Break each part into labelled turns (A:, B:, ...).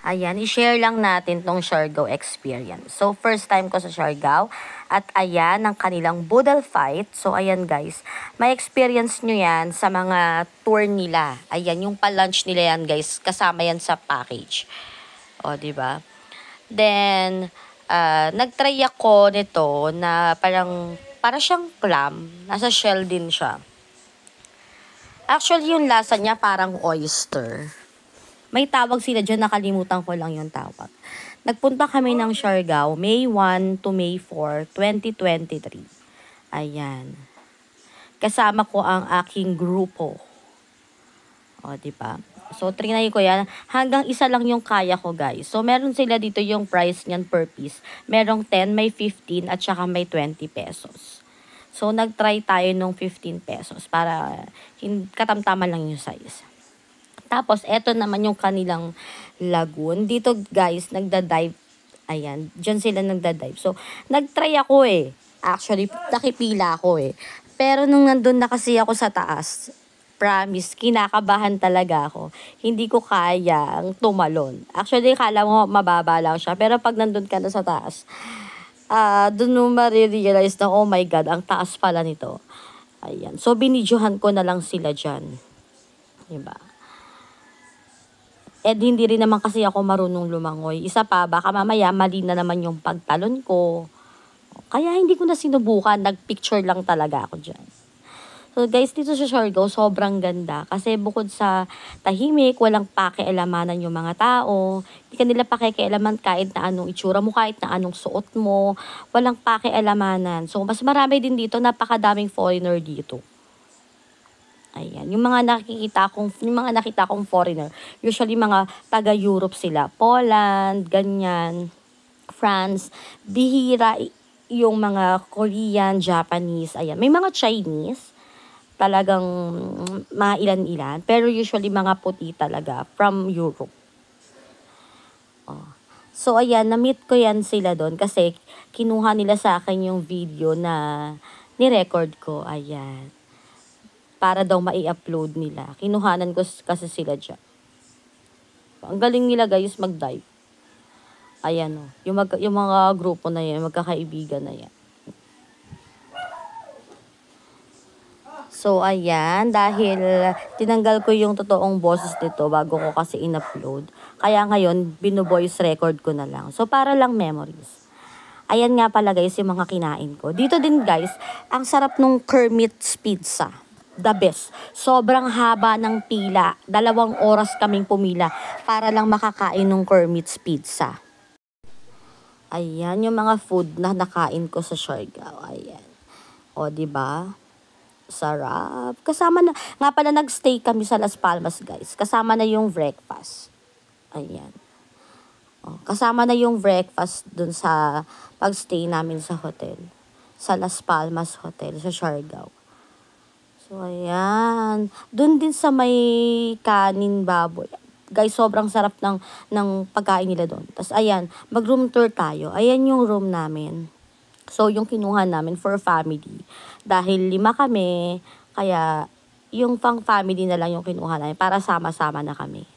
A: Ayan, i-share lang natin tong Siargao experience. So, first time ko sa Siargao. At ayan, ang kanilang Boodle Fight. So, ayan guys, may experience nyo yan sa mga tour nila. Ayan, yung pa-lunch nila yan guys, kasama yan sa package. O, di ba? Then, nag-try ako nito na para siyang clam. Nasa shell din siya. Actually, yung lasa niya parang oyster. May tawag sila dyan, nakalimutan ko lang yung tawag. Nagpunta kami ng Siargao, May 1 to May 4, 2023. Ayan. Kasama ko ang aking grupo. O, diba? So, trinay ko yan. Hanggang isa lang yung kaya ko, guys. So, meron sila dito yung price niyan per piece. Merong 10, may 15, at saka may 20 pesos. So, nag-try tayo nung 15 pesos para katamtaman lang yung size. Tapos, eto naman yung kanilang lagoon. Dito, guys, nagda-dive. Ayan, dyan sila nagda-dive. So, nag-try ako eh. Actually, nakipila ako eh. Pero nung nandun na kasi ako sa taas, promise, kinakabahan talaga ako. Hindi ko kayang tumalon. Actually, kala mo mababa lang siya. Pero pag nandun ka na sa taas, dun mo marirealize na, oh my God, ang taas pala nito. Ayan. So, binidyohan ko na lang sila dyan. Diba? Hindi rin naman kasi ako marunong lumangoy. Isa pa, baka mamaya mali na naman yung pagtalon ko. Kaya hindi ko na sinubukan. Nagpicture lang talaga ako dyan. So guys, dito sa Siargao, sobrang ganda. Kasi bukod sa tahimik, walang pakialamanan yung mga tao. Hindi ka nila pakikialaman kahit na anong itsura mo, kahit na anong suot mo. Walang pakialamanan. So mas marami din dito, napakadaming foreigner dito. Ayan, yung mga nakita kong foreigner, usually mga taga-Europe sila, Poland, ganyan, France, bihira yung mga Korean, Japanese, ayan. May mga Chinese, talagang mga ilan-ilan, pero usually mga puti talaga from Europe. Oh. So ayan, na-meet ko yan sila doon kasi kinuha nila sa akin yung video na ni-record ko, ayan. Para daw mai-upload nila. Kinuhanan ko kasi sila dyan. Ang galing nila guys mag-dive. Ayan o. Yung mga grupo na yan, magkakaibigan na yan. So ayan, dahil tinanggal ko yung totoong boses dito bago ko kasi in-upload. Kaya ngayon, bino-voice record ko na lang. So para lang memories. Ayan nga pala guys yung mga kinain ko. Dito din guys, ang sarap nung Kermit's Pizza. The best. Sobrang haba ng pila. 2 oras kaming pumila para lang makakain ng Kermit's Pizza. Ayan, yung mga food na nakain ko sa Siargao. Ayan. O, diba? Sarap. Kasama na, nga pala nagstay kami sa Las Palmas, guys. Kasama na yung breakfast. Ayan. O, kasama na yung breakfast dun sa pagstay namin sa hotel. Sa Las Palmas Hotel, sa Siargao. So, ayan. Doon din sa may kanin baboy. Guys, sobrang sarap ng pagkain nila doon. Tapos, ayan, mag-room tour tayo. Ayan yung room namin. So, yung kinuha namin for family. Dahil 5 kami, kaya yung pang family na lang yung kinuha namin para sama-sama na kami.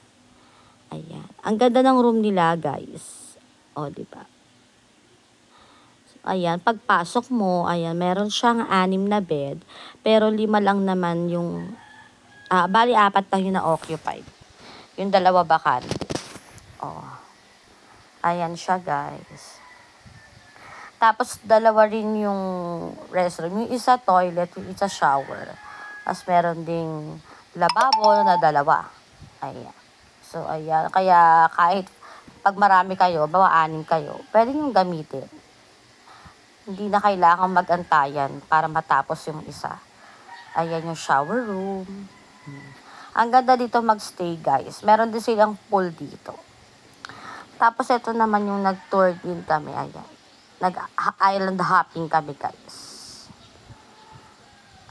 A: Ayan. Ang ganda ng room nila, guys. O, diba? Ayan, pagpasok mo, ayan, meron siyang 6 na bed, pero 5 lang naman yung, bali 4 lang yung na-occupied. Yung 2 bakante. Oh. Ayan siya, guys. Tapos, 2 rin yung restroom. Yung isa toilet, yung isa shower. Tapos, meron ding lababo na 2. Ayan. So, ayan. Kaya, kahit pag marami kayo, bawa 6 kayo, pwede nyo gamitin. Hindi na kailangan mag-antayan para matapos yung isa. Ayan yung shower room. Ang ganda dito magstay, guys. Meron din silang pool dito. Tapos ito naman yung nag-tour din kami. Ayan. Nag-island hopping kami, guys.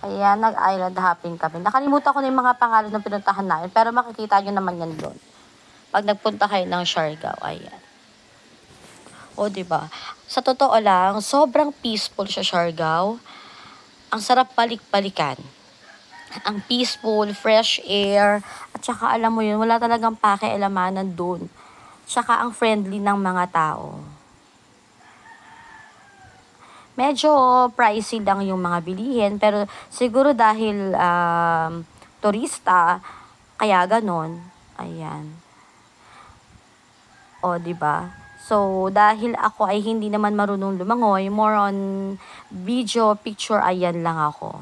A: Ayan, nag-island hopping kami. Nakalimutan ko na yung mga pangalan ng pinuntahan namin. Pero makikita nyo naman yan doon. Pag nagpunta kayo ng Siargao. Ayan. O, diba? Sa totoo lang, sobrang peaceful sa Siargao. Ang sarap balik-balikan. Ang peaceful, fresh air. At saka alam mo yun, wala talagang pakialamanan dun. Tsaka ang friendly ng mga tao. Medyo pricey lang yung mga bilihin, pero siguro dahil turista, kaya ganon. Ayan. O, di ba? So, dahil ako ay hindi naman marunong lumangoy, more on video, picture, ayan lang ako.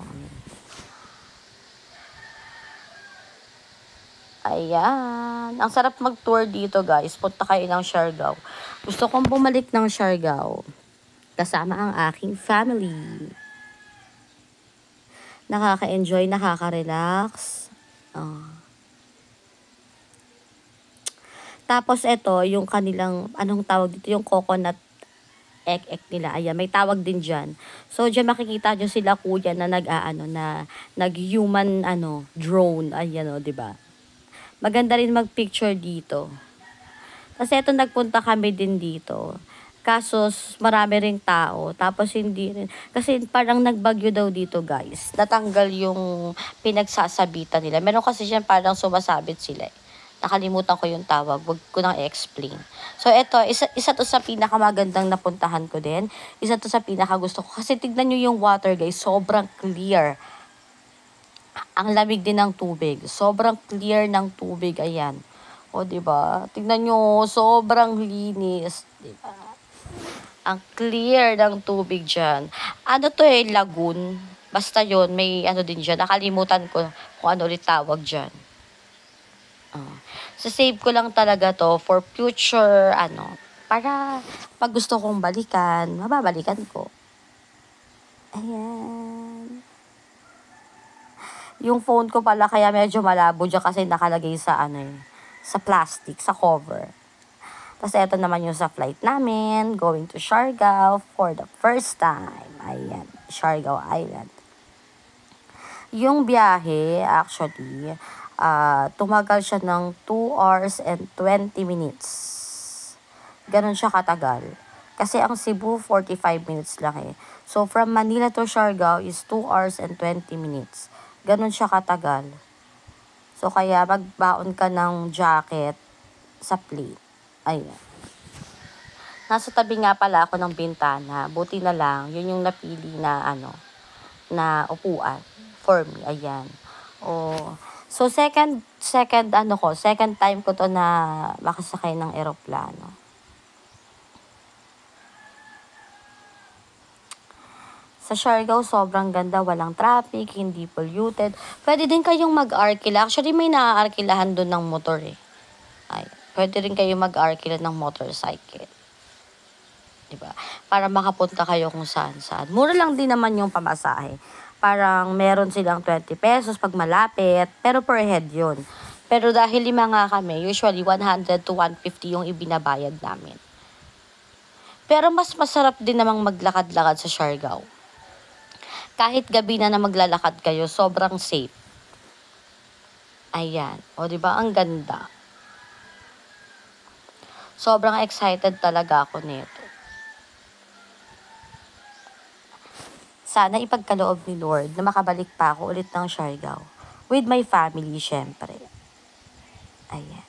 A: Ayan. Ang sarap mag-tour dito, guys. Punta kayo ng Siargao. Gusto kong bumalik ng Siargao kasama ang aking family. Nakaka-enjoy, nakaka-relax. Tapos ito, yung kanilang, anong tawag dito, yung coconut ek nila. Ayan, may tawag din dyan. So, dyan makikita nyo sila kuya na nag-human, drone. Ayan o, diba? Maganda rin mag-picture dito. Kasi ito, nagpunta kami din dito. Kaso, marami ring tao. Tapos, hindi rin. Kasi, parang nagbagyo daw dito, guys. Natanggal yung pinagsasabitan nila. Meron kasi dyan parang sumasabit sila. Nakalimutan ko yung tawag. Wag ko nang i-explain. So, ito, isa to sa pinakamagandang napuntahan ko din. Isa to sa pinakagusto ko. Kasi, tignan nyo yung water, guys. Sobrang clear. Ang lamig din ng tubig. Sobrang clear ng tubig. Ayan. O, diba? Tignan nyo, sobrang linis. Diba? Ang clear ng tubig dyan. Ano to lagoon. Basta yon may ano din dyan. Nakalimutan ko kung ano ulit tawag dyan. So, save ko lang talaga to for future, para pag gusto kong balikan, mababalikan ko. Ayan. Yung phone ko pala, kaya medyo malabo dyan kasi nakalagay sa, sa plastic, sa cover. Tapos, eto naman yung sa flight namin, going to Siargao for the first time. Ayan, Siargao Island. Yung biyahe, actually, tumagal siya ng 2 hours and 20 minutes. Ganon siya katagal. Kasi ang Cebu, 45 minutes lang eh. So, from Manila to Siargao is 2 hours and 20 minutes. Ganon siya katagal. So, kaya magbaon ka ng jacket sa plane. Ayan. Nasa tabi nga pala ako ng bintana. Buti na lang, yun yung napili na, na upuan for me. Ayan. So, second time ko to na makasakay ng eroplano. Sa Siargao, sobrang ganda, walang traffic, hindi polluted. Pwede din kayong mag-arkila. Actually, may naaarkilahan doon ng motor eh. Ay, pwede rin kayong mag-arkila ng motorcycle. Diba? Para makapunta kayo kung saan-saan. Mura lang din naman yung pamasahe. Parang meron silang 20 pesos pag malapit, pero per head yun. Pero dahil 5 nga kami, usually 100 to 150 yung ibinabayad namin. Pero mas masarap din namang maglakad-lakad sa Siargao. Kahit gabi na maglalakad kayo, sobrang safe. Ayan. O, diba? Ang ganda. Sobrang excited talaga ako nito. Sana ipagkaloob ni Lord na makabalik pa ako ulit ng Siargao. With my family, syempre. Ayan.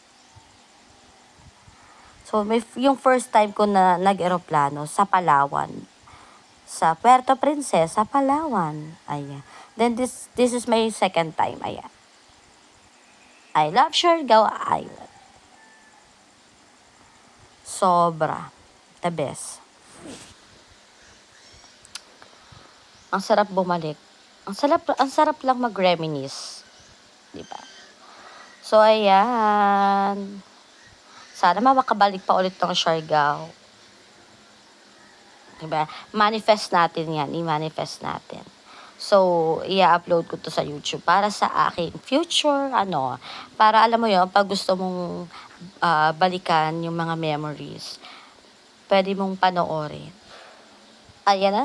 A: So, yung first time ko na nag-aeroplano sa Palawan. Sa Puerto Princesa, Palawan. Ayan. Then, this is my second time. Ayan. I love Siargao Island. Sobra. The best. Ang sarap bumalik. Ang sarap lang mag-reminisce. Diba? So, ayan. Sana makabalik pa ulit ng Siargao. Diba? Manifest natin yan. I-manifest natin. So, i-upload ko to sa YouTube para sa aking future, para alam mo yun, pag gusto mong balikan yung mga memories, pwede mong panoorin. Ayan na.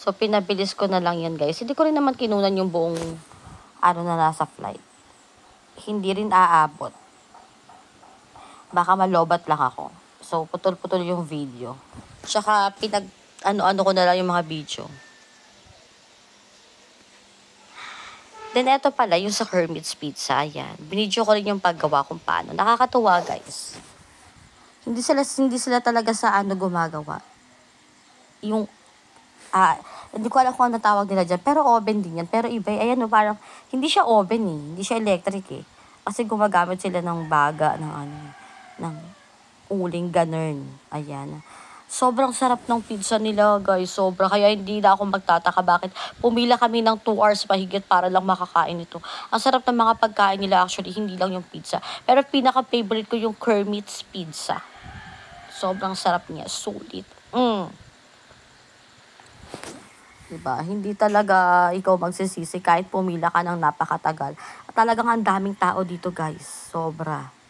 A: So, pinabilis ko na lang yan, guys. Hindi ko rin naman kinunan yung buong na nasa flight. Hindi rin aabot. Baka malobat lang ako. So, putol-putol yung video. Tsaka, ko na lang yung mga video. Then, eto pala, yung sa Hermit's Pizza, ayan. Binidyo ko rin yung paggawa kung paano. Nakakatuwa, guys. Hindi sila talaga sa ano gumagawa. Yung, hindi ko alam kung ano tawag nila dyan. Pero oven din yan. Pero iba, ayan, no, parang, hindi siya oven eh. Hindi siya electric eh. Kasi gumagamit sila ng baga, ng uling ganun. Ayan. Sobrang sarap ng pizza nila, guys. Sobra. Kaya hindi na ako magtataka bakit pumila kami ng 2 hours mahigit para lang makakain ito. Ang sarap ng mga pagkain nila actually, hindi lang yung pizza. Pero pinaka-favorite ko yung Kermit's Pizza. Sobrang sarap niya. Sulit. Diba? Hindi talaga ikaw magsisisi kahit pumila ka ng napakatagal. At talagang ang daming tao dito, guys. Sobra.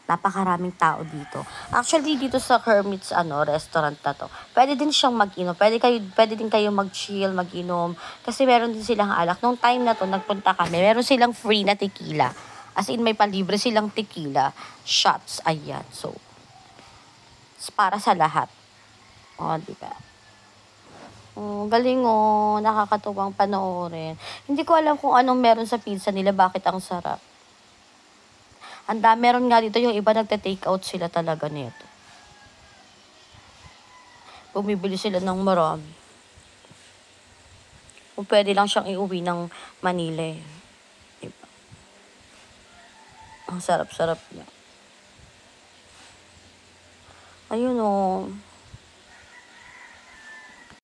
A: Napakaraming tao dito. Actually, dito sa Kermit's restaurant na to, pwede din siyang mag-inom. Pwede din kayo mag-chill, mag-inom. Kasi meron din silang alak. Nung time na to, nagpunta kami, meron silang free na tequila. As in, may palibre silang tequila. Shots, ayan. So, para sa lahat. O, diba? Galing nakakatuwang panoorin. Hindi ko alam kung anong meron sa pizza nila, bakit ang sarap. Meron nga dito yung iba nagte-take out sila talaga nito. Bumibili sila ng marami. Kung pwede lang siyang iuwi ng Manila eh. Diba? Ang sarap-sarap niya. Ayun